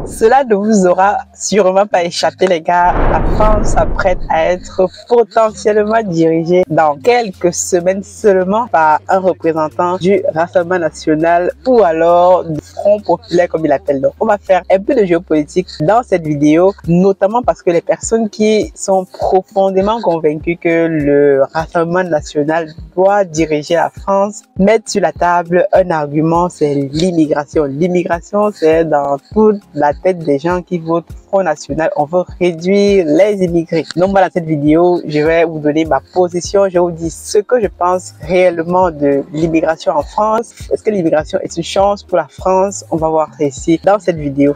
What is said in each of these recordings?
Cela ne vous aura sûrement pas échappé, les gars. La France s'apprête à être potentiellement dirigée dans quelques semaines seulement par un représentant du Rassemblement national ou alors du Front populaire, comme il l'appelle. Donc, on va faire un peu de géopolitique dans cette vidéo, notamment parce que les personnes qui sont profondément convaincues que le Rassemblement national doit diriger la France mettent sur la table un argument, c'est l'immigration. L'immigration, c'est dans toute la tête des gens qui votent Front National. On veut réduire les immigrés. Donc, moi, dans cette vidéo, je vais vous donner ma position. Je vais vous dire ce que je pense réellement de l'immigration en France. Est-ce que l'immigration est une chance pour la France? On va voir ça ici dans cette vidéo.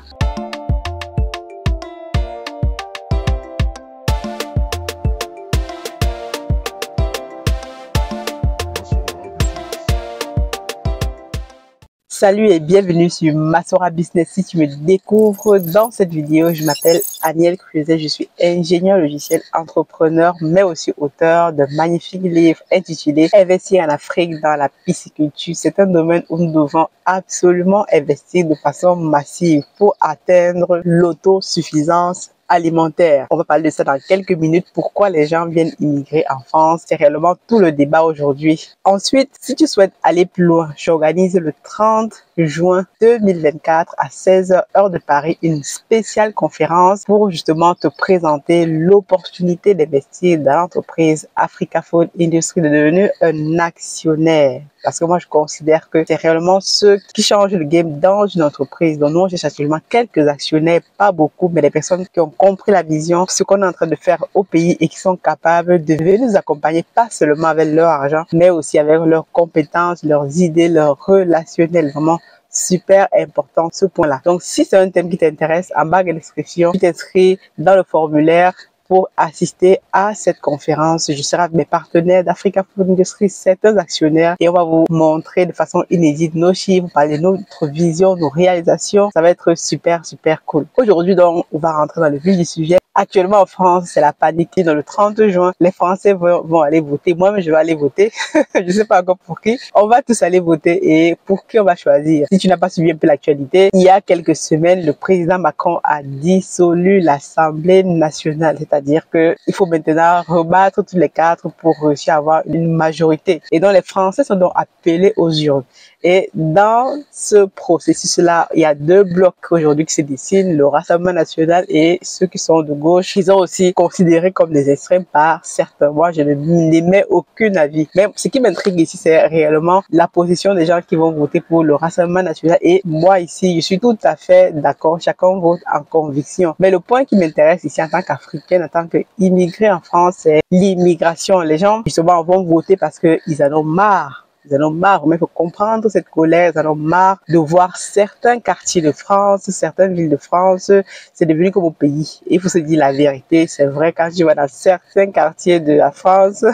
Salut et bienvenue sur Masora Business. Si tu me découvres dans cette vidéo, je m'appelle Aniel Cruzet, je suis ingénieur logiciel, entrepreneur, mais aussi auteur de magnifiques livres intitulés Investir en Afrique dans la pisciculture. C'est un domaine où nous devons absolument investir de façon massive pour atteindre l'autosuffisance alimentaire. On va parler de ça dans quelques minutes. Pourquoi les gens viennent immigrer en France? C'est réellement tout le débat aujourd'hui. Ensuite, si tu souhaites aller plus loin, j'organise le 30 juin 2024 à 16h heure de Paris une spéciale conférence pour justement te présenter l'opportunité d'investir dans l'entreprise Africa Food Industries, de devenir un actionnaire. Parce que moi, je considère que c'est réellement ceux qui changent le game dans une entreprise. Donc, nous, on cherche actuellement quelques actionnaires, pas beaucoup, mais des personnes qui ont compris la vision, ce qu'on est en train de faire au pays et qui sont capables de venir nous accompagner, pas seulement avec leur argent, mais aussi avec leurs compétences, leurs idées, leurs relationnels. Vraiment super important ce point-là. Donc, si c'est un thème qui t'intéresse, en bas de la description, tu t'inscris dans le formulaire pour assister à cette conférence. Je serai avec mes partenaires d'Africa Food Industries, certains actionnaires, et on va vous montrer de façon inédite nos chiffres, parler de notre vision, nos réalisations. Ça va être super, super cool. Aujourd'hui, donc, on va rentrer dans le vif du sujet. Actuellement, en France, c'est la panique. Dans le 30 juin, les Français vont aller voter. Moi-même, je vais aller voter. Je sais pas encore pour qui. On va tous aller voter. Et pour qui on va choisir? Si tu n'as pas suivi un peu l'actualité, il y a quelques semaines, le président Macron a dissolu l'Assemblée nationale. C'est-à-dire que il faut maintenant rebattre tous les quatre pour réussir à avoir une majorité. Et donc, les Français sont donc appelés aux urnes. Et dans ce processus-là, il y a deux blocs aujourd'hui qui se dessinent, le Rassemblement national et ceux qui sont de gauche. Ils sont aussi considérés comme des extrêmes par certains. Moi, je n'émets aucun avis. Mais ce qui m'intrigue ici, c'est réellement la position des gens qui vont voter pour le Rassemblement national. Et moi, ici, je suis tout à fait d'accord. Chacun vote en conviction. Mais le point qui m'intéresse ici en tant qu'Africaine, en tant qu'immigré en France, c'est l'immigration. Les gens, justement, vont voter parce qu'ils en ont marre. Ils en ont marre, mais il faut comprendre cette colère. Ils en ont marre de voir certains quartiers de France, certaines villes de France, c'est devenu comme au pays. Et il faut se dire la vérité, c'est vrai, quand tu vas dans certains quartiers de la France,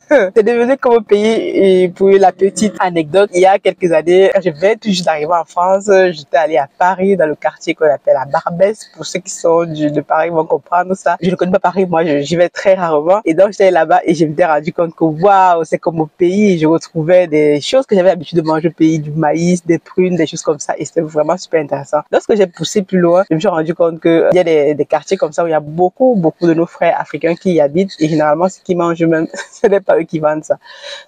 c'est devenu comme au pays. Et pour la petite anecdote, il y a quelques années, je viens tout juste d'arriver en France, j'étais allée à Paris, dans le quartier qu'on appelle à Barbès. Pour ceux qui sont de Paris vont comprendre ça. Je ne connais pas Paris, moi j'y vais très rarement. Et donc j'étais là-bas et je me suis rendu compte que waouh, c'est comme au pays. Je retrouvais des choses que j'avais l'habitude de manger au pays, du maïs, des prunes, des choses comme ça, et c'était vraiment super intéressant. Lorsque j'ai poussé plus loin, je me suis rendu compte qu'il y a des quartiers comme ça où il y a beaucoup de nos frères africains qui y habitent, et généralement ce qu'ils mangent même, ce n'est pas eux qui vendent ça.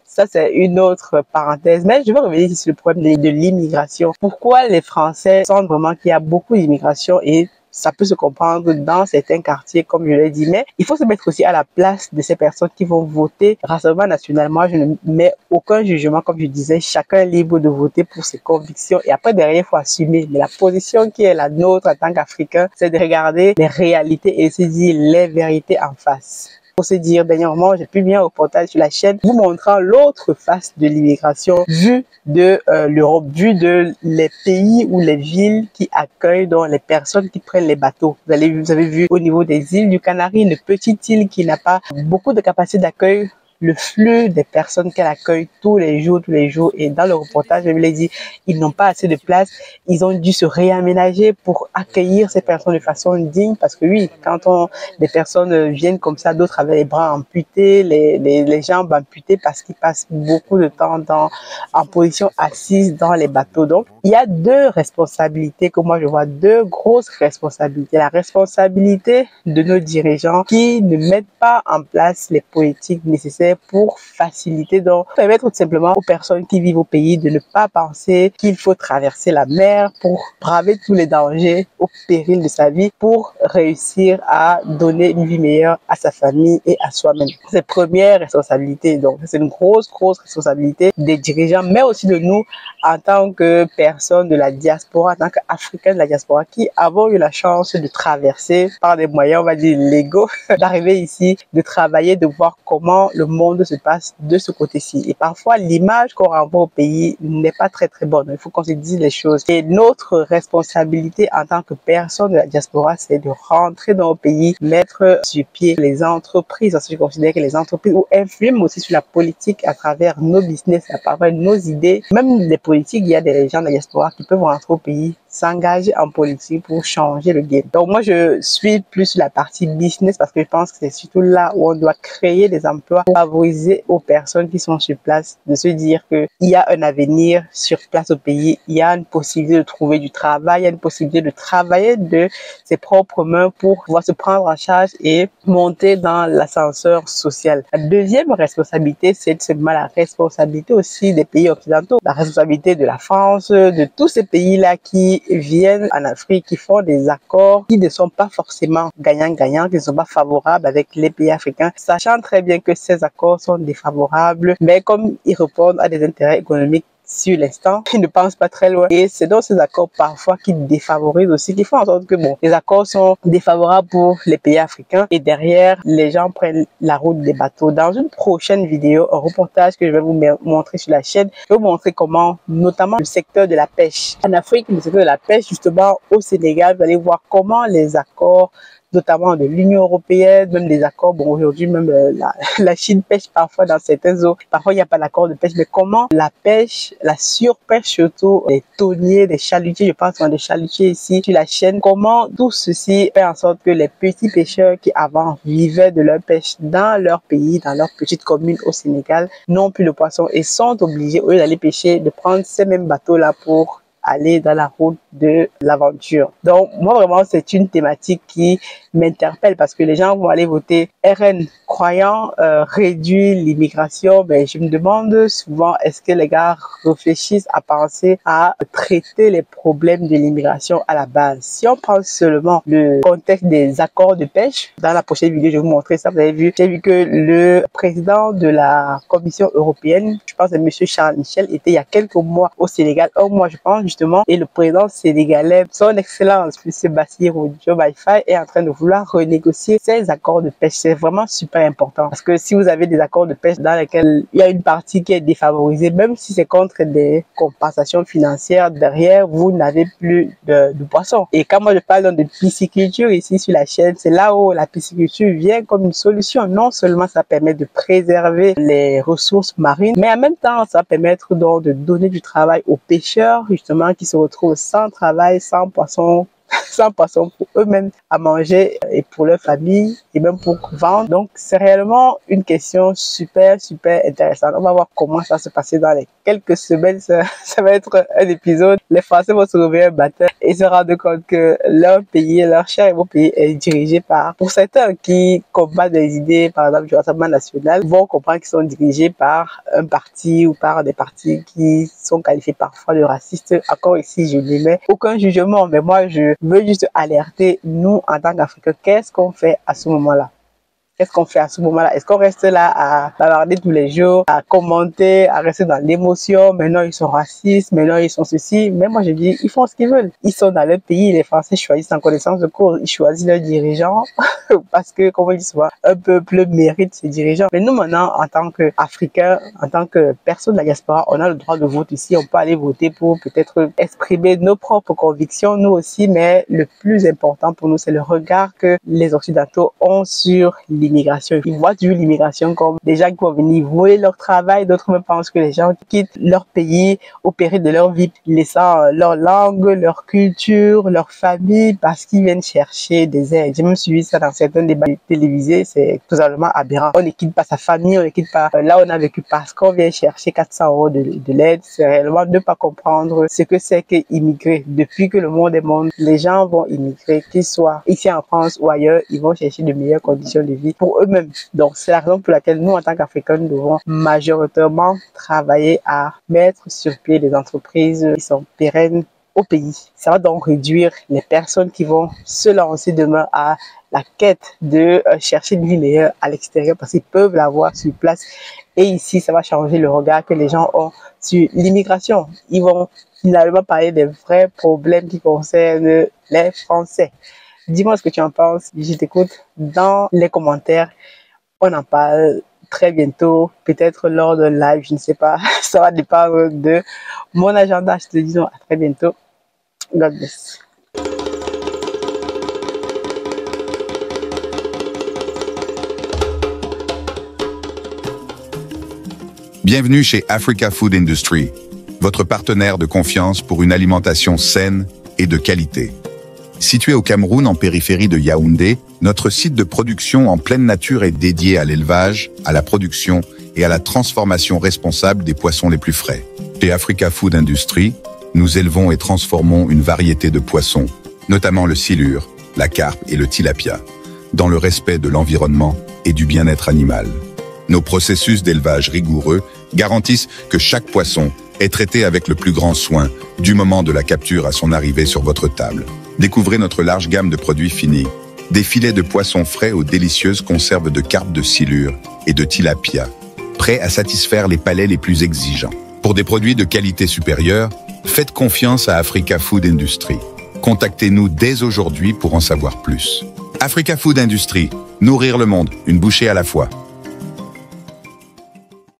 Ça, c'est une autre parenthèse. Mais je vais revenir sur le problème de l'immigration. Pourquoi les Français sentent vraiment qu'il y a beaucoup d'immigration, et ça peut se comprendre dans certains quartiers, comme je l'ai dit, mais il faut se mettre aussi à la place de ces personnes qui vont voter Rassemblement national. Moi, je ne mets aucun jugement, comme je disais, chacun est libre de voter pour ses convictions, et après, derrière, il faut assumer. Mais la position qui est la nôtre en tant qu'Africains, c'est de regarder les réalités et se dire les vérités en face. Pour se dire, dernièrement, j'ai publié un reportage sur la chaîne vous montrant l'autre face de l'immigration vue de l'Europe, vue de les pays ou les villes qui accueillent donc les personnes qui prennent les bateaux. Vous avez vu au niveau des îles du Canari, une petite île qui n'a pas beaucoup de capacité d'accueil le flux des personnes qu'elle accueille tous les jours. Et dans le reportage, je me l'ai dit, ils n'ont pas assez de place. Ils ont dû se réaménager pour accueillir ces personnes de façon digne. Parce que oui, quand des personnes viennent comme ça, d'autres avec les bras amputés, les jambes amputées parce qu'ils passent beaucoup de temps en position assise dans les bateaux. Donc, il y a deux responsabilités que moi je vois, deux grosses responsabilités. La responsabilité de nos dirigeants qui ne mettent pas en place les politiques nécessaires pour faciliter, donc permettre tout simplement aux personnes qui vivent au pays de ne pas penser qu'il faut traverser la mer pour braver tous les dangers au péril de sa vie pour réussir à donner une vie meilleure à sa famille et à soi-même. C'est la première responsabilité. Donc, c'est une grosse responsabilité des dirigeants, mais aussi de nous en tant que personnes de la diaspora, en tant qu'Africains de la diaspora qui avons eu la chance de traverser par des moyens, on va dire, légaux, d'arriver ici, de travailler, de voir comment le monde se passe de ce côté-ci. Et parfois, l'image qu'on renvoie au pays n'est pas très bonne. Il faut qu'on se dise les choses. Et notre responsabilité en tant que personne de la diaspora, c'est de rentrer dans le pays, mettre sur pied les entreprises, parce que je considère que les entreprises ou influent aussi sur la politique à travers nos business, à travers nos idées. Même les politiques, il y a des gens de la diaspora qui peuvent rentrer au pays, s'engager en politique pour changer le game. Donc moi, je suis plus la partie business parce que je pense que c'est surtout là où on doit créer des emplois pour favoriser aux personnes qui sont sur place de se dire qu'il y a un avenir sur place au pays, il y a une possibilité de trouver du travail, il y a une possibilité de travailler de ses propres mains pour pouvoir se prendre en charge et monter dans l'ascenseur social. La deuxième responsabilité, c'est seulement la responsabilité aussi des pays occidentaux, la responsabilité de la France, de tous ces pays-là qui viennent en Afrique, qui font des accords qui ne sont pas forcément gagnants-gagnants, qui ne sont pas favorables avec les pays africains, sachant très bien que ces accords sont défavorables, mais comme ils répondent à des intérêts économiques sur l'instant, ils ne pensent pas très loin. Et c'est donc ces accords parfois qui défavorisent aussi, qui font en sorte que bon, les accords sont défavorables pour les pays africains et derrière, les gens prennent la route des bateaux. Dans une prochaine vidéo, un reportage que je vais vous montrer sur la chaîne, je vais vous montrer comment, notamment le secteur de la pêche. En Afrique, le secteur de la pêche, justement, au Sénégal, vous allez voir comment les accords notamment de l'Union européenne, même des accords, bon aujourd'hui même la Chine pêche parfois dans certaines eaux, parfois il n'y a pas d'accord de pêche, mais comment la pêche, la surpêche surtout, des thoniers, des chalutiers, je pense qu'on a des chalutiers ici sur la chaîne, comment tout ceci fait en sorte que les petits pêcheurs qui avant vivaient de leur pêche dans leur pays, dans leur petite commune au Sénégal, n'ont plus de poissons et sont obligés, au lieu d'aller pêcher, de prendre ces mêmes bateaux-là pour aller dans la route de l'aventure. Donc, moi, vraiment, c'est une thématique qui m'interpelle parce que les gens vont aller voter RN croyant réduire l'immigration. Mais je me demande souvent, est-ce que les gars réfléchissent à penser à traiter les problèmes de l'immigration à la base? Si on prend seulement le contexte des accords de pêche, dans la prochaine vidéo, je vais vous montrer ça. Vous avez vu, j'ai vu que le président de la Commission européenne, je pense que M. Charles Michel, était il y a quelques mois au Sénégal, un mois je pense justement, et le président sénégalais, son excellence, M. Bassirou Diomaye Faye, est en train de vouloir renégocier ces accords de pêche. C'est vraiment super important parce que si vous avez des accords de pêche dans lesquels il y a une partie qui est défavorisée, même si c'est contre des compensations financières, derrière, vous n'avez plus de poissons. Et quand moi je parle de pisciculture ici sur la chaîne, c'est là où la pisciculture vient comme une solution. Non seulement ça permet de préserver les ressources marines, mais en même temps, ça va permettre donc de donner du travail aux pêcheurs, justement, qui se retrouvent sans travail, sans poissons pour eux-mêmes à manger et pour leur famille et même pour vendre. Donc, c'est réellement une question super intéressante. On va voir comment ça va se passer dans les quelques semaines. Ça va être un épisode. Les Français vont se réveiller un matin et se rendre compte que leur pays, leur cher et beau pays est dirigé par, pour certains qui combattent des idées, par exemple, du Rassemblement national, vont comprendre qu'ils sont dirigés par un parti ou par des partis qui sont qualifiés parfois de racistes. Encore ici, je n'émets aucun jugement, mais moi, je veux juste alerter, nous, en tant qu'Africains, qu'est-ce qu'on fait à ce moment-là? Qu'est-ce qu'on fait à ce moment-là? Est-ce qu'on reste là à bavarder tous les jours, à commenter, à rester dans l'émotion? Maintenant, ils sont racistes, maintenant, ils sont ceci. Mais moi, je dis, ils font ce qu'ils veulent. Ils sont dans leur pays, les Français choisissent en connaissance de cause. Ils choisissent leurs dirigeants parce que, comme on dit souvent, un peuple mérite ses dirigeants. Mais nous, maintenant, en tant qu'Africains, en tant que personne de la diaspora, on a le droit de vote ici. On peut aller voter pour peut-être exprimer nos propres convictions, nous aussi. Mais le plus important pour nous, c'est le regard que les Occidentaux ont sur l'immigration. Ils voient toujours l'immigration comme des gens qui vont venir voler leur travail. D'autres me pensent que les gens qui quittent leur pays au péril de leur vie, laissant leur langue, leur culture, leur famille, parce qu'ils viennent chercher des aides. J'ai même suivi ça dans certains débats télévisés. C'est totalement aberrant. On ne quitte pas sa famille, on ne quitte pas là où on a vécu parce qu'on vient chercher 400 € de l'aide. C'est réellement ne pas comprendre ce que c'est qu'immigrer. Depuis que le monde est monde, les gens vont immigrer, qu'ils soient ici en France ou ailleurs, ils vont chercher de meilleures conditions de vie pour eux-mêmes. Donc, c'est la raison pour laquelle nous, en tant qu'Africains, nous devons majoritairement travailler à mettre sur pied des entreprises qui sont pérennes au pays. Ça va donc réduire les personnes qui vont se lancer demain à la quête de chercher une vie meilleure à l'extérieur parce qu'ils peuvent l'avoir sur place. Et ici, ça va changer le regard que les gens ont sur l'immigration. Ils vont finalement parler des vrais problèmes qui concernent les Français. Dis-moi ce que tu en penses. Je t'écoute dans les commentaires. On en parle très bientôt, peut-être lors d'un live, je ne sais pas. Ça va dépendre de mon agenda. Je te dis à très bientôt. God bless. Bienvenue chez Africa Food Industry, votre partenaire de confiance pour une alimentation saine et de qualité. Situé au Cameroun en périphérie de Yaoundé, notre site de production en pleine nature est dédié à l'élevage, à la production et à la transformation responsable des poissons les plus frais. Chez Africa Food Industry, nous élevons et transformons une variété de poissons, notamment le silure, la carpe et le tilapia, dans le respect de l'environnement et du bien-être animal. Nos processus d'élevage rigoureux garantissent que chaque poisson est traité avec le plus grand soin, du moment de la capture à son arrivée sur votre table. Découvrez notre large gamme de produits finis, des filets de poissons frais aux délicieuses conserves de carpe de silure et de tilapia, prêts à satisfaire les palais les plus exigeants. Pour des produits de qualité supérieure, faites confiance à Africa Food Industry. Contactez-nous dès aujourd'hui pour en savoir plus. Africa Food Industry, nourrir le monde, une bouchée à la fois.